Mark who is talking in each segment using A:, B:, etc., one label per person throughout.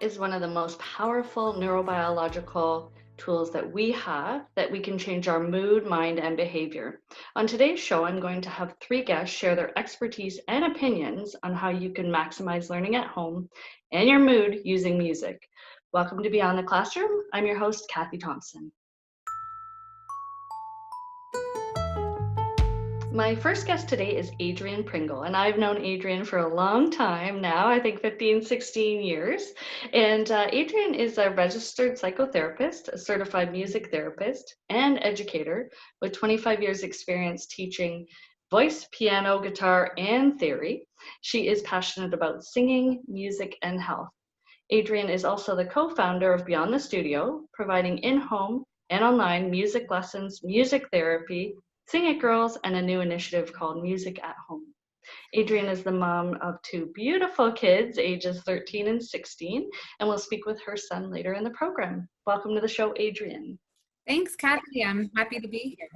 A: is one of the most powerful neurobiological tools that we have that we can change our mood, mind, and behavior. On today's show, I'm going to have 3 guests share their expertise and opinions on how you can maximize learning at home and your mood using music. Welcome to Beyond the Classroom. I'm your host, Kathy Thompson. My first guest today is Adrienne Pringle, and I've known Adrienne for a long time now, I think 15, 16 years. And Adrienne is a registered psychotherapist, a certified music therapist, and educator with 25 years experience teaching voice, piano, guitar, and theory. She is passionate about singing, music, and health. Adrienne is also the co-founder of Beyond the Studio, providing in-home and online music lessons, music therapy, Sing It Girls, and a new initiative called Music at Home. Adrienne is the mom of 2 beautiful kids, ages 13 and 16, and we'll speak with her son later in the program. Welcome to the show, Adrienne.
B: Thanks, Kathy. I'm happy to be here.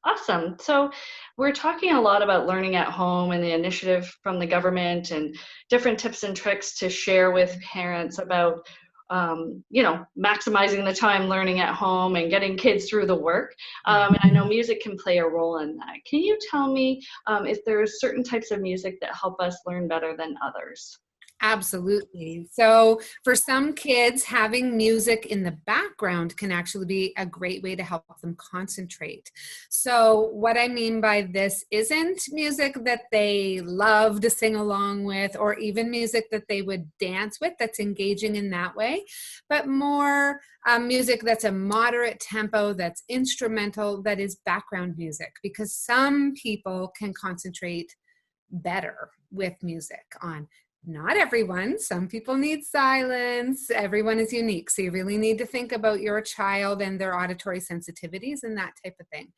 A: Awesome. So we're talking a lot about learning at home and the initiative from the government and different tips and tricks to share with parents about maximizing the time learning at home and getting kids through the work. And I know music can play a role in that. Can you tell me if there are certain types of music that help us learn better than others?
B: Absolutely. So for some kids, having music in the background can actually be a great way to help them concentrate. So what I mean by this isn't music that they love to sing along with, or even music that they would dance with that's engaging in that way, but more music that's a moderate tempo, that's instrumental, that is background music, because some people can concentrate better with music on. Not everyone. Some people need silence. Everyone is unique. So you really need to think about your child and their auditory sensitivities and that type of thing.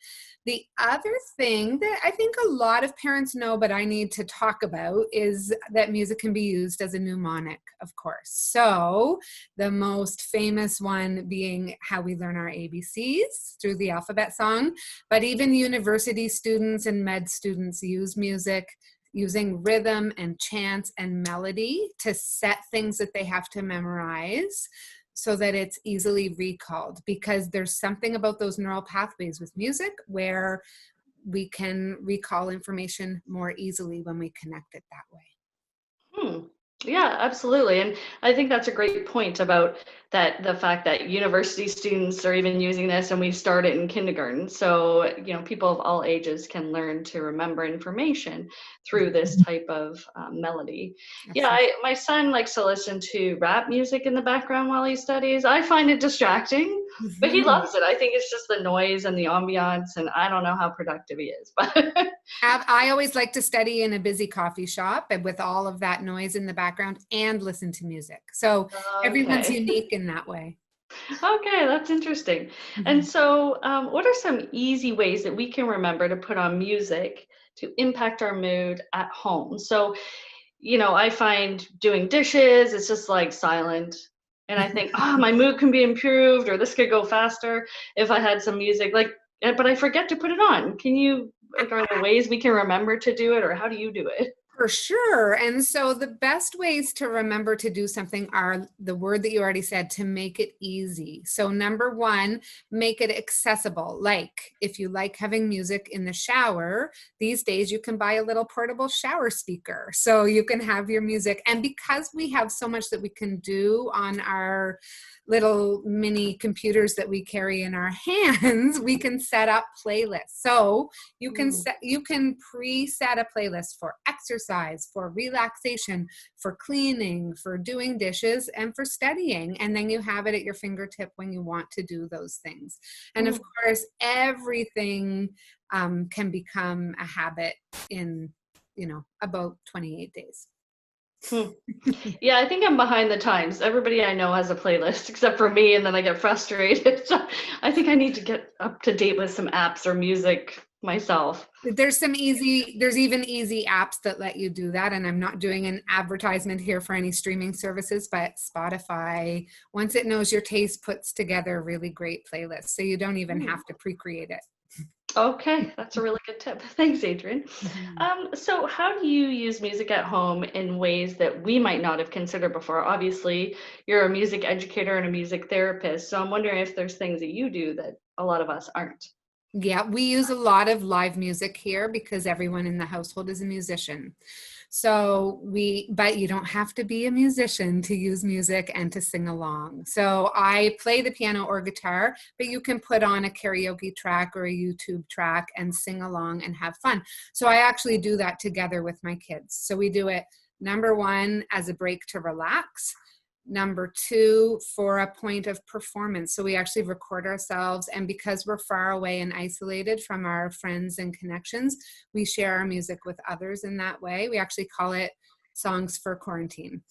B: The other thing that I think a lot of parents know, but I need to talk about, is that music can be used as a mnemonic, of course. So the most famous one being how we learn our ABCs through the alphabet song. But even university students and med students use music using rhythm and chants and melody to set things that they have to memorize so that it's easily recalled, because there's something about those neural pathways with music where we can recall information more easily when we connect it that way.
A: Yeah, absolutely. And I think that's a great point about that, the fact that university students are even using this, and we start it in kindergarten. So, people of all ages can learn to remember information through this type of melody. Yeah, my son likes to listen to rap music in the background while he studies. I find it distracting, but he loves it. I think it's just the noise and the ambiance, and I don't know how productive he is. But
B: I always like to study in a busy coffee shop and with all of that noise in the background and listen to music. So everyone's unique in that way.
A: Okay, that's interesting. And so what are some easy ways that we can remember to put on music to impact our mood at home? So, I find doing dishes, it's just like silent. And I think, my mood can be improved, or this could go faster if I had some music, but I forget to put it on. Are there ways we can remember to do it, or how do you do it?
B: For sure. And so the best ways to remember to do something are the word that you already said, to make it easy. So number 1, make it accessible. Like if you like having music in the shower, these days you can buy a little portable shower speaker. So you can have your music. And because we have so much that we can do on our little mini computers that we carry in our hands, we can set up playlists. So you can preset a playlist for exercise, for relaxation, for cleaning, for doing dishes, and for studying. And then you have it at your fingertip when you want to do those things. And of course, everything can become a habit in, about 28 days.
A: Yeah, I think I'm behind the times. Everybody I know has a playlist except for me, and then I get frustrated. So I think I need to get up to date with some apps or music myself.
B: There's even easy apps that let you do that. And I'm not doing an advertisement here for any streaming services, but Spotify, once it knows your taste, puts together really great playlists. So you don't even have to pre-create it.
A: Okay, that's a really good tip. Thanks, Adrienne.
B: Mhm.
A: So how do you use music at home in ways that we might not have considered before? Obviously, you're a music educator and a music therapist, so I'm wondering if there's things that you do that a lot of us aren't.
B: Yeah, we use a lot of live music here because everyone in the household is a musician. But you don't have to be a musician to use music and to sing along. So I play the piano or guitar, but you can put on a karaoke track or a YouTube track and sing along and have fun. So I actually do that together with my kids. So we do it, number one, as a break to relax. Number two, for a point of performance. So we actually record ourselves, and because we're far away and isolated from our friends and connections, we share our music with others in that way. We actually call it Songs for Quarantine.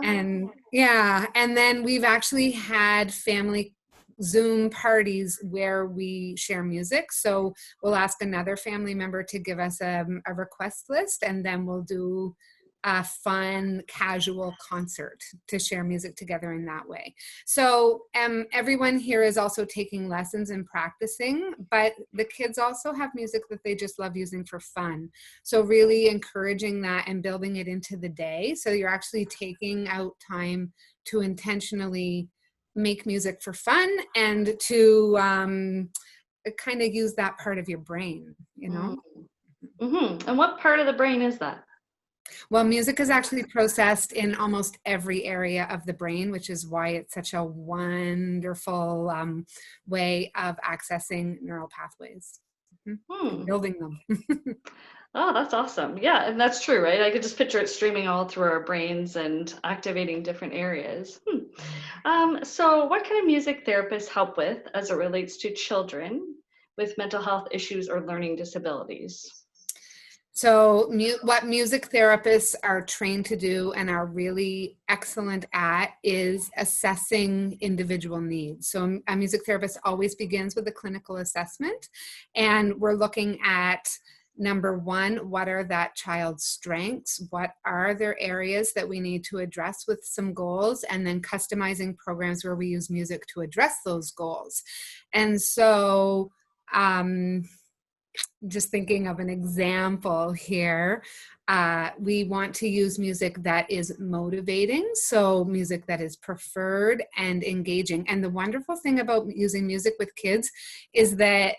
B: And
A: Oh,
B: yeah, and then we've actually had family Zoom parties where we share music. So we'll ask another family member to give us a request list, and then we'll do a fun, casual concert to share music together in that way. So everyone here is also taking lessons and practicing, but the kids also have music that they just love using for fun. So really encouraging that and building it into the day. So you're actually taking out time to intentionally make music for fun and to kind of use that part of your brain, you
A: mm,
B: know?
A: and what part of the brain is that?
B: Well, music is actually processed in almost every area of the brain, which is why it's such a wonderful way of accessing neural pathways and
A: Hmm.
B: building them.
A: Oh, that's awesome. Yeah, and that's true, right? I could just picture it streaming all through our brains and activating different areas. So what can a music therapist help with as it relates to children with mental health issues or learning disabilities?
B: So, what music therapists are trained to do and are really excellent at is assessing individual needs. So, a music therapist always begins with a clinical assessment, and we're looking at number one, what are that child's strengths? What are their areas that we need to address with some goals? And then customizing programs where we use music to address those goals. And so, just thinking of an example here, we want to use music that is motivating, so music that is preferred and engaging. And the wonderful thing about using music with kids is that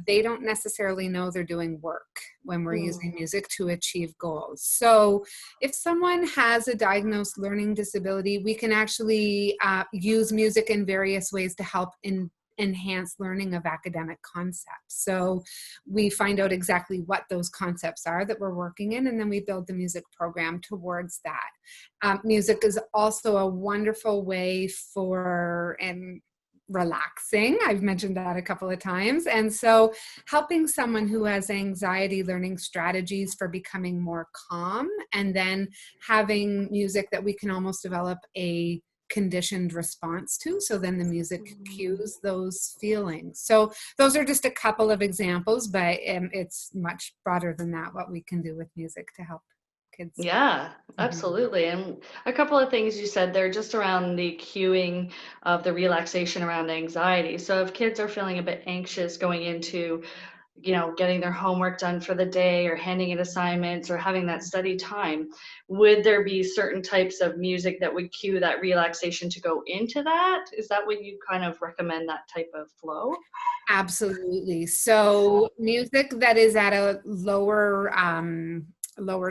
B: they don't necessarily know they're doing work when we're
A: Mm,
B: using music to achieve goals. So if someone has a diagnosed learning disability, we can actually use music in various ways to help enhance learning of academic concepts. So we find out exactly what those concepts are that we're working in, and then we build the music program towards that. Music is also a wonderful way for and relaxing. I've mentioned that a couple of times. And so helping someone who has anxiety, learning strategies for becoming more calm, and then having music that we can almost develop a conditioned response to. So then the music
A: mm.
B: cues those feelings. So those are just a couple of examples, but it's much broader than that, what we can do with music to help kids.
A: Yeah,
B: Mhm.
A: absolutely. And a couple of things you said there just around the cueing of the relaxation around anxiety. So if kids are feeling a bit anxious going into, getting their homework done for the day or handing in assignments or having that study time, would there be certain types of music that would cue that relaxation to go into that? Is that what you kind of recommend, that type of flow?
B: Absolutely. So music that is at a lower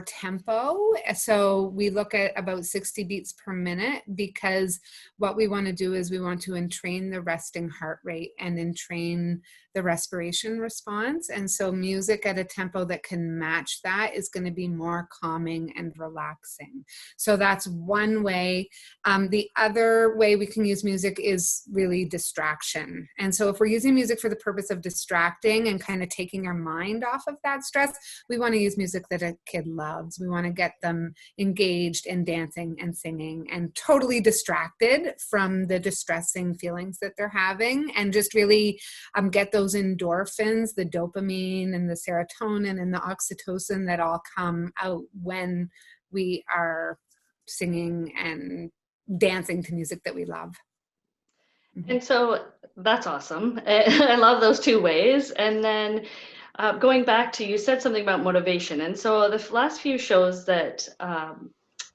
B: tempo. So we look at about 60 beats per minute, because what we want to do is we want to entrain the resting heart rate and entrain the respiration response. And so music at a tempo that can match that is going to be more calming and relaxing. So that's one way. The other way we can use music is really distraction. And so if we're using music for the purpose of distracting and kind of taking our mind off of that stress, we want to use music that a kid loves. We want to get them engaged in dancing and singing and totally distracted from the distressing feelings that they're having, and just really get those endorphins, the dopamine and the serotonin and the oxytocin that all come out when we are singing and dancing to music that we love.
A: And so that's awesome. I love those two ways. And then going back to, you said something about motivation. And so the last few shows that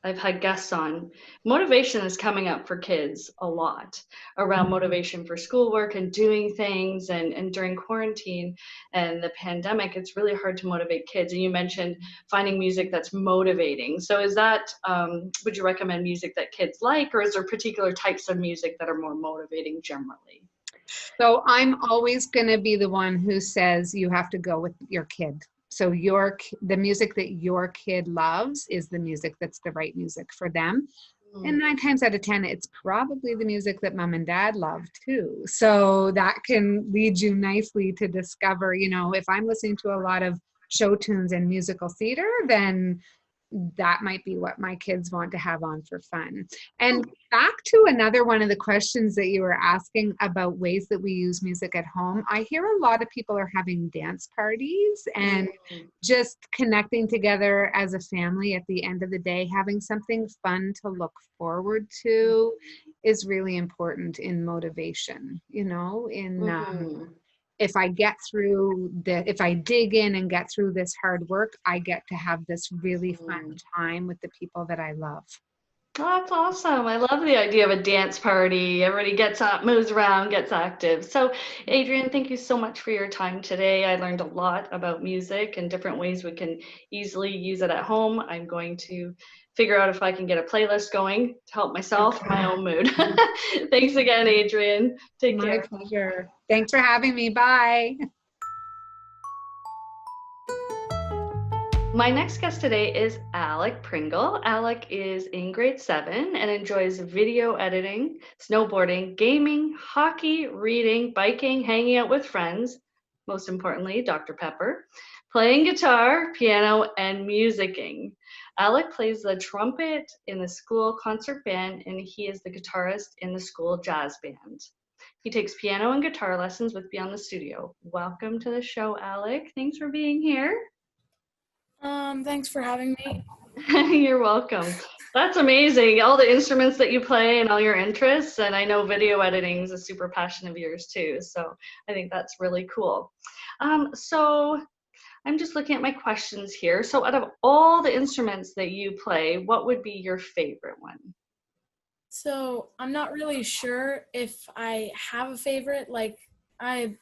A: I've had guests on, motivation is coming up for kids a lot, around motivation for schoolwork and doing things. And during quarantine and the pandemic, it's really hard to motivate kids. And you mentioned finding music that's motivating. So is that, would you recommend music that kids like, or is there particular types of music that are more motivating generally?
B: So I'm always going to be the one who says you have to go with your kid. So the music that your kid loves is the music that's the right music for them. And 9 times out of 10, it's probably the music that mom and dad love too. So that can lead you nicely to discover, if I'm listening to a lot of show tunes and musical theater, then that might be what my kids want to have on for fun. And back to another one of the questions that you were asking about ways that we use music at home. I hear a lot of people are having dance parties and just connecting together as a family at the end of the day, having something fun to look forward to is really important in motivation, if I if I dig in and get through this hard work, I get to have this really fun time with the people that I love.
A: Oh, that's awesome. I love the idea of a dance party. Everybody gets up, moves around, gets active. So, Adrienne, thank you so much for your time today. I learned a lot about music and different ways we can easily use it at home. I'm going to figure out if I can get a playlist going to help myself, my own mood. Thanks again, Adrienne. Take care.
B: My pleasure. Thanks for having me. Bye.
A: My next guest today is Alec Pringle. Alec is in grade 7 and enjoys video editing, snowboarding, gaming, hockey, reading, biking, hanging out with friends, most importantly, Dr. Pepper, playing guitar, piano, and musicking. Alec plays the trumpet in the school concert band, and he is the guitarist in the school jazz band. He takes piano and guitar lessons with Beyond the Studio. Welcome to the show, Alec. Thanks for being here.
C: Thanks for having me.
A: You're welcome. That's amazing. All the instruments that you play and all your interests. And I know video editing is a super passion of yours too. So I think that's really cool. So I'm just looking at my questions here. So out of all the instruments that you play, what would be your favorite one?
C: So I'm not really sure if I have a favorite. Like I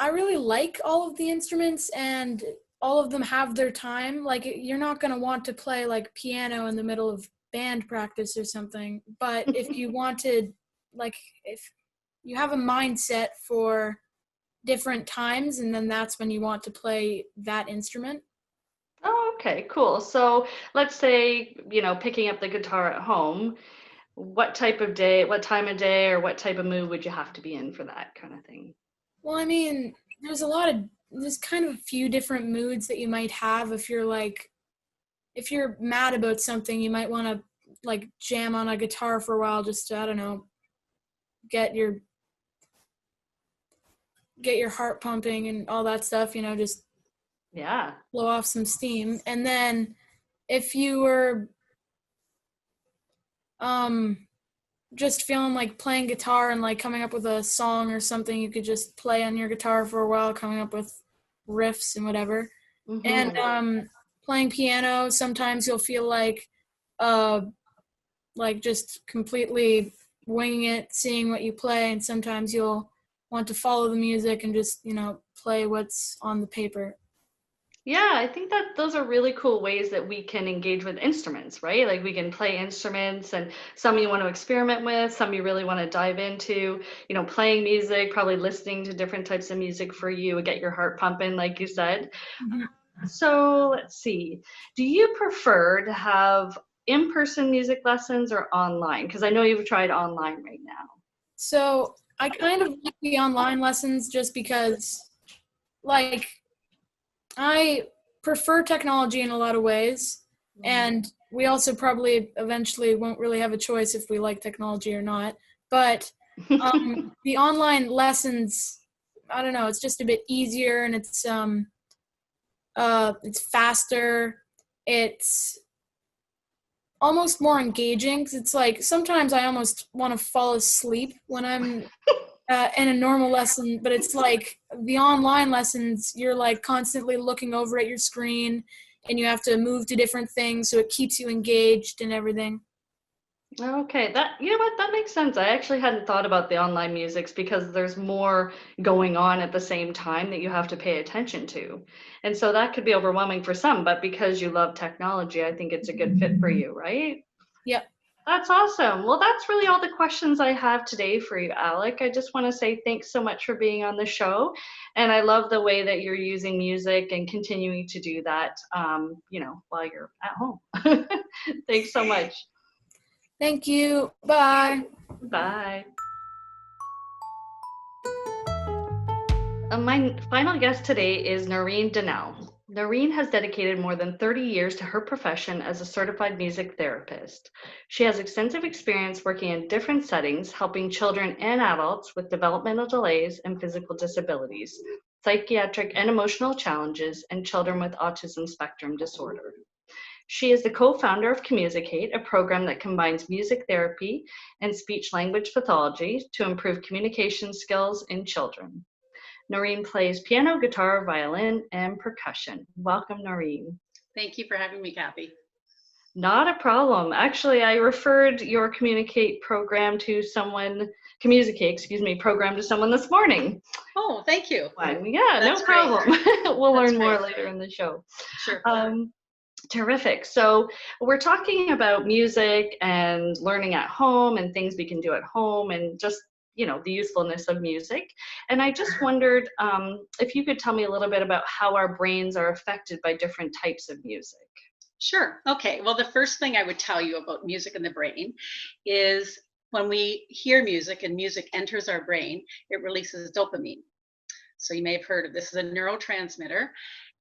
C: really like all of the instruments and all of them have their time. Like you're not going to want to play like piano in the middle of band practice or something. But if you wanted, like if you have a mindset for different times, and then that's when you want to play that instrument.
A: Oh, okay, cool. So let's say, picking up the guitar at home, what type of day, what time of day, or what type of mood would you have to be in for that kind of thing?
C: Well, I mean, there's kind of a few different moods that you might have. If you're mad about something, you might want to like jam on a guitar for a while just to, I don't know, get your heart pumping and all that stuff, just blow off some steam. And then if you were just feeling like playing guitar and like coming up with a song or something, you could just play on your guitar for a while, coming up with riffs and whatever. And playing piano, sometimes you'll feel like just completely winging it, seeing what you play, and sometimes you'll want to follow the music and just play what's on the paper.
A: Yeah, I think that those are really cool ways that we can engage with instruments, right? Like we can play instruments, and some you want to experiment with, some you really want to dive into, playing music, probably listening to different types of music for you, get your heart pumping, like you said. So let's see. Do you prefer to have in-person music lessons or online? Because I know you've tried online right now.
C: So I kind of like the online lessons just because, like, I prefer technology in a lot of ways, and we also probably eventually won't really have a choice if we like technology or not. But the online lessons, I don't know, it's just a bit easier, and it's faster. It's almost more engaging, because it's like sometimes I almost want to fall asleep when I'm in a normal lesson, but it's like the online lessons, you're like constantly looking over at your screen and you have to move to different things, so it keeps you engaged and everything.
A: Okay, that, you know what, that makes sense. I actually hadn't thought about the online musics because there's more going on at the same time that you have to pay attention to. And so that could be overwhelming for some, but because you love technology, I think it's a good fit for you, right?
C: Yep.
A: That's awesome. Well, that's really all the questions I have today for you, Alec. I just want to say thanks so much for being on the show. And I love the way that you're using music and continuing to do that, while you're at home. Thanks so much.
C: Thank you. Bye.
A: Bye. My final guest today is Noreen Donnell. Noreen has dedicated more than 30 years to her profession as a certified music therapist. She has extensive experience working in different settings, helping children and adults with developmental delays and physical disabilities, psychiatric and emotional challenges, and children with autism spectrum disorder. She is the co-founder of ComMusicate, a program that combines music therapy and speech-language pathology to improve communication skills in children. Noreen plays piano, guitar, violin, and percussion. Welcome, Noreen.
D: Thank you for having me, Kathy.
A: Not a problem. Actually, I referred your ComMusicate program to someone, program to someone this morning.
D: Oh, thank you.
A: Yeah,
D: That's
A: no problem. We'll
D: That's
A: learn more
D: great.
A: later in the show.
D: Sure.
A: Terrific. So we're talking about music and learning at home and things we can do at home and just, the usefulness of music. And I just wondered if you could tell me a little bit about how our brains are affected by different types of music.
D: Sure. Okay. Well, the first thing I would tell you about music in the brain is when we hear music and music enters our brain, it releases dopamine. So you may have heard of this. Is a neurotransmitter,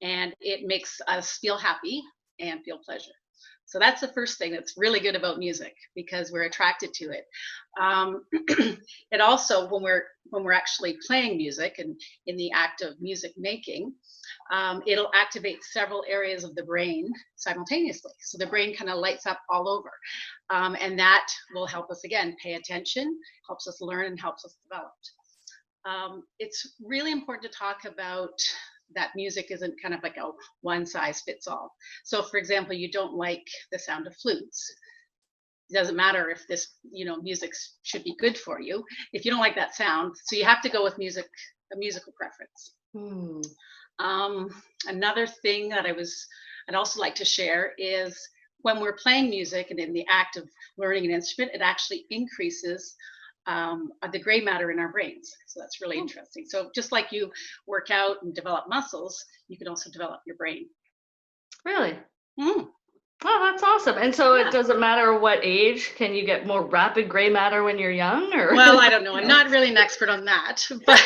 D: and it makes us feel happy and feel pleasure. So that's the first thing that's really good about music, because we're attracted to it. It also, when we're actually playing music and in the act of music making, it'll activate several areas of the brain simultaneously. So the brain kind of lights up all over, and that will help us again pay attention, helps us learn, and helps us develop. It's really important to talk about that music isn't kind of like a one size fits all. So for example, you don't like the sound of flutes. It doesn't matter if this, music should be good for you. If you don't like that sound, so you have to go with a musical preference. Another thing that I'd also like to share is when we're playing music and in the act of learning an instrument, it actually increases the gray matter in our brains. So that's really interesting. So just like you work out and develop muscles, you can also develop your brain.
A: Really? Oh, that's awesome. And so It doesn't matter what age, can you get more rapid gray matter when you're young? Or?
D: Well, I don't know. I'm not really an expert on that, but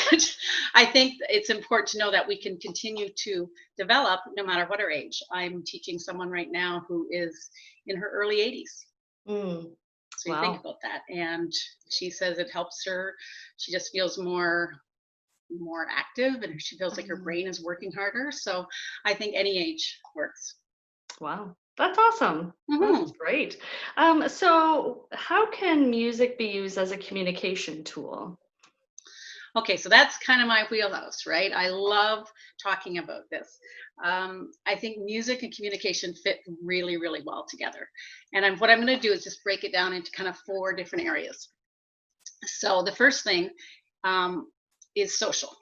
D: I think it's important to know that we can continue to develop no matter what our age. I'm teaching someone right now who is in her early 80s. So you think about that, and she says it helps her. She just feels more active, and she feels like her brain is working harder. So I think any age works.
A: Wow, that's awesome. That's great. So how can music be used as a communication tool?
D: Okay, so that's kind of my wheelhouse, right? I love talking about this. I think music and communication fit really, really well together. And what I'm going to do is just break it down into kind of 4 different areas. So the first thing is social.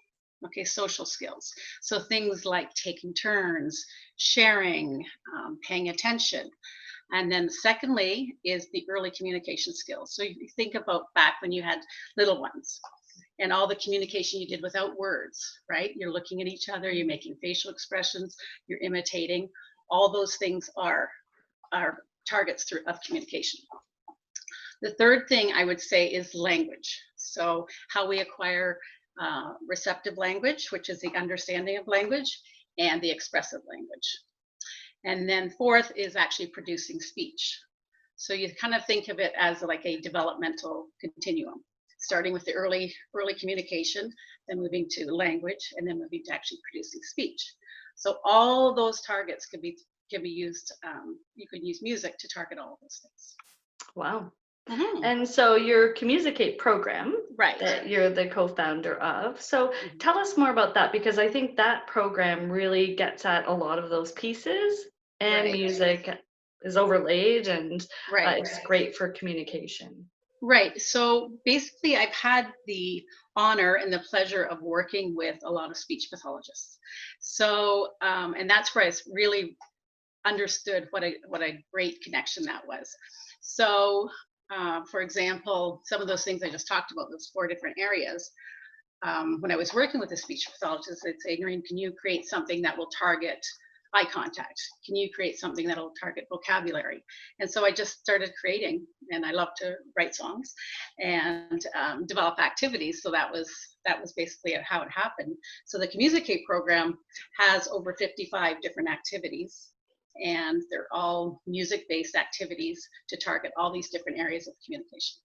D: Okay, social skills. So things like taking turns, sharing, paying attention. And then secondly is the early communication skills. So you think about back when you had little ones and all the communication you did without words, right? You're looking at each other, you're making facial expressions, you're imitating. All those things are targets of communication. The third thing I would say is language. So how we acquire receptive language, which is the understanding of language, and the expressive language. And then fourth is actually producing speech. So you kind of think of it as like a developmental continuum, starting with the early communication, then moving to language, and then moving to actually producing speech. So all those targets could be can be used, you can use music to target all of those things.
A: Wow.
D: Mhm.
A: And so your ComMusicate program
D: Right.
A: that you're the co-founder of. So tell us more about that, because I think that program really gets at a lot of those pieces, and
D: Right.
A: music is overlaid, and
D: Right.
A: it's great for communication.
D: Right. So basically, I've had the honor and the pleasure of working with a lot of speech pathologists. So, and that's where I really understood what a great connection that was. So, for example, some of those things I just talked about, those 4 different areas. When I was working with a speech pathologist, I'd say, Noreen, can you create something that will target eye contact? Can you create something that will target vocabulary? And so I just started creating, and I love to write songs and develop activities. So that was basically how it happened. So the ComMusicate program has over 55 different activities, and they're all music-based activities to target all these different areas of communication.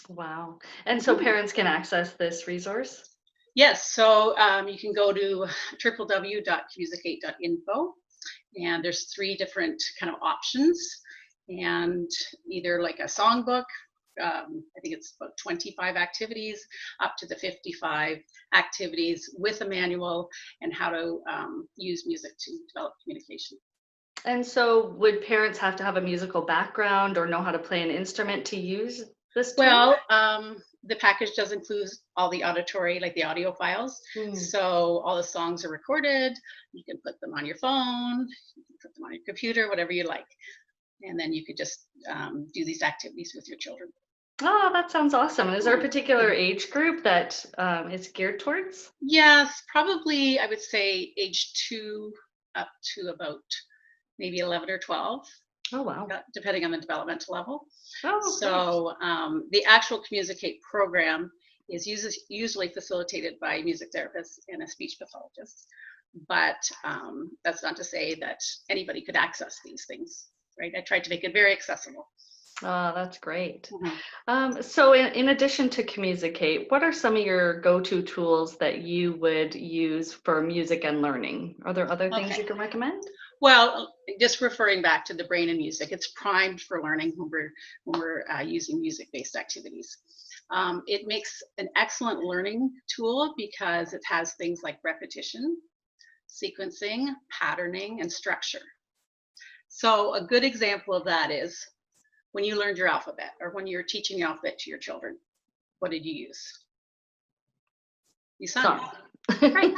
A: Wow. And so parents can access this resource?
D: Yes, so you can go to www.commusicate.info, and there's 3 different kind of options, and either like a songbook, I think it's about 25 activities, up to the 55 activities with a manual and how to use music to develop communication.
A: And so would parents have to have a musical background or know how to play an instrument to use this tool?
D: Well, the package does include all the auditory, like the audio files. So all the songs are recorded. You can put them on your phone, you can put them on your computer, whatever you like. And then you could just do these activities with your children.
A: Oh, that sounds awesome. And is there a particular age group that it's geared towards?
D: Yes, probably I would say age 2 up to about maybe 11 or 12.
A: Oh, wow.
D: Depending on the developmental level.
A: Oh,
D: So the actual ComMusicate program is usually facilitated by a music therapist and a speech pathologist. But that's not to say that anybody could access these things, right? I tried to make it very accessible.
A: Oh, that's great. So in addition to ComMusicate, what are some of your go-to tools that you would use for music and learning? Are there other things you can recommend?
D: Well, just referring back to the brain and music, it's primed for learning when we're using music-based activities. It makes an excellent learning tool because it has things like repetition, sequencing, patterning, and structure. So a good example of that is when you learned your alphabet, or when you're teaching the alphabet to your children, what did you use? You sung. Right.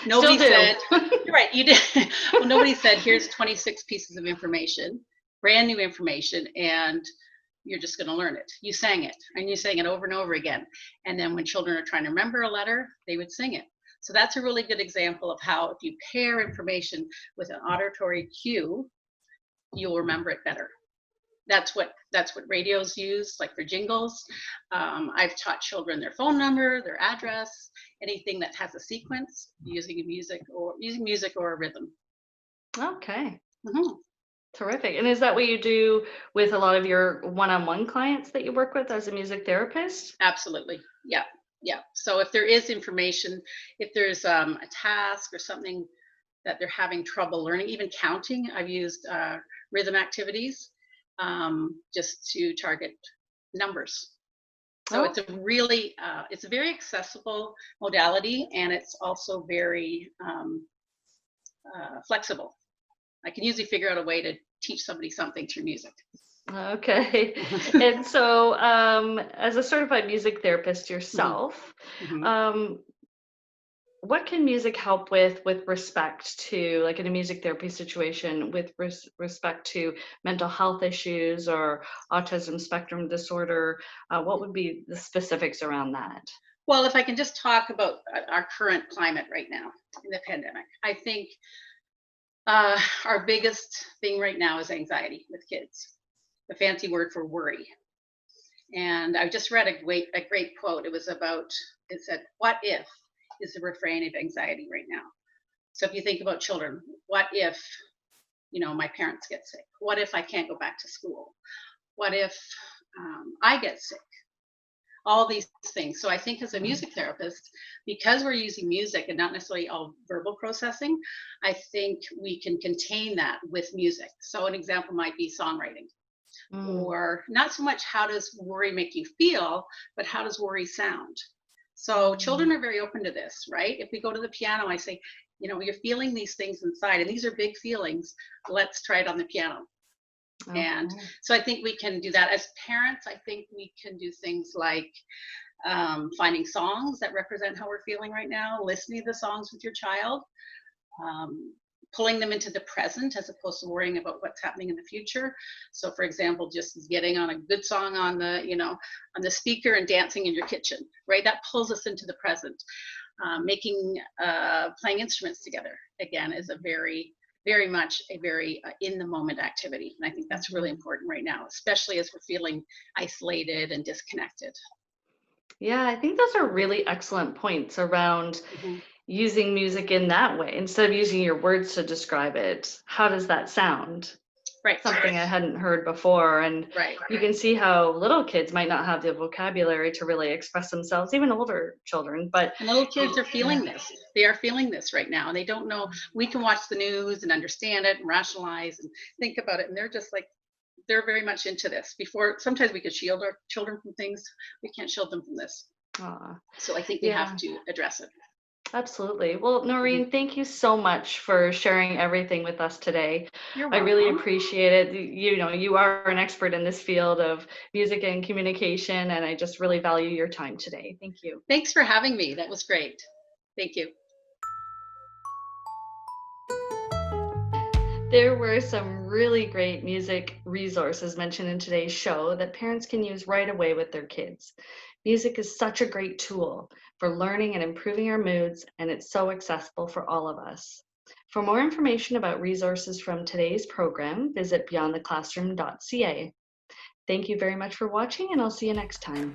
D: Nobody said, right, you did. Well, nobody said, here's 26 pieces of information, brand new information, and you're just going to learn it. You sang it, and you sang it over and over again. And then when children are trying to remember a letter, they would sing it. So that's a really good example of how if you pair information with an auditory cue, you'll remember it better. That's what radios use, like for jingles. I've taught children their phone number, their address, anything that has a sequence, using music or a rhythm.
A: Okay. Terrific. And is that what you do with a lot of your one-on-one clients that you work with as a music therapist?
D: Absolutely. Yeah. So if there is information, if there's a task or something that they're having trouble learning, even counting, I've used rhythm activities just to target numbers. So it's a really, it's a very accessible modality, and it's also very flexible. I can usually figure out a way to teach somebody something through music.
A: Okay. And so as a certified music therapist yourself, what can music help with respect to, like in a music therapy situation, with respect to mental health issues or autism spectrum disorder? What would be the specifics around that?
D: Well, if I can just talk about our current climate right now in the pandemic, I think our biggest thing right now is anxiety with kids, the fancy word for worry. And I just read a great quote. It said, "What if?" is the refrain of anxiety right now. So if you think about children, what if, my parents get sick? What if I can't go back to school? What if I get sick? all these things. So I think as a music therapist, because we're using music and not necessarily all verbal processing, I think we can contain that with music. So an example might be songwriting. Or not so much how does worry make you feel, but how does worry sound? So children are very open to this, right? If we go to the piano, I say, you know, you're feeling these things inside, and these are big feelings. Let's try it on the piano. Okay. And so I think we can do that. As parents, I think we can do things like finding songs that represent how we're feeling right now, listening to the songs with your child, pulling them into the present as opposed to worrying about what's happening in the future. So for example, just getting on a good song on the, you know, on the speaker and dancing in your kitchen, right? That pulls us into the present. Playing instruments together, again, is a very much a very in the moment activity. And I think that's really important right now, especially as we're feeling isolated and disconnected.
A: Yeah, I think those are really excellent points around using music in that way. Instead of using your words to describe it, how does that sound?
D: Right.
A: Something I hadn't heard before. And you can see how little kids might not have the vocabulary to really express themselves, even older children. But
D: and little kids are feeling this. They are feeling this right now. And they don't know. We can watch the news and understand it and rationalize and think about it. And they're just like, they're very much into this. Before, sometimes we could shield our children from things. We can't shield them from this. So I think we have to address it.
A: Absolutely. Well, Noreen, thank you so much for sharing everything with us today.
D: You're welcome.
A: I really appreciate it. You know, you are an expert in this field of music and communication, and I just really value your time today. Thank you.
D: Thanks for having me. That was great. Thank you.
A: There were some really great music resources mentioned in today's show that parents can use right away with their kids. Music is such a great tool for learning and improving our moods, and it's so accessible for all of us. For more information about resources from today's program, visit beyondtheclassroom.ca. Thank you very much for watching, and I'll see you next time.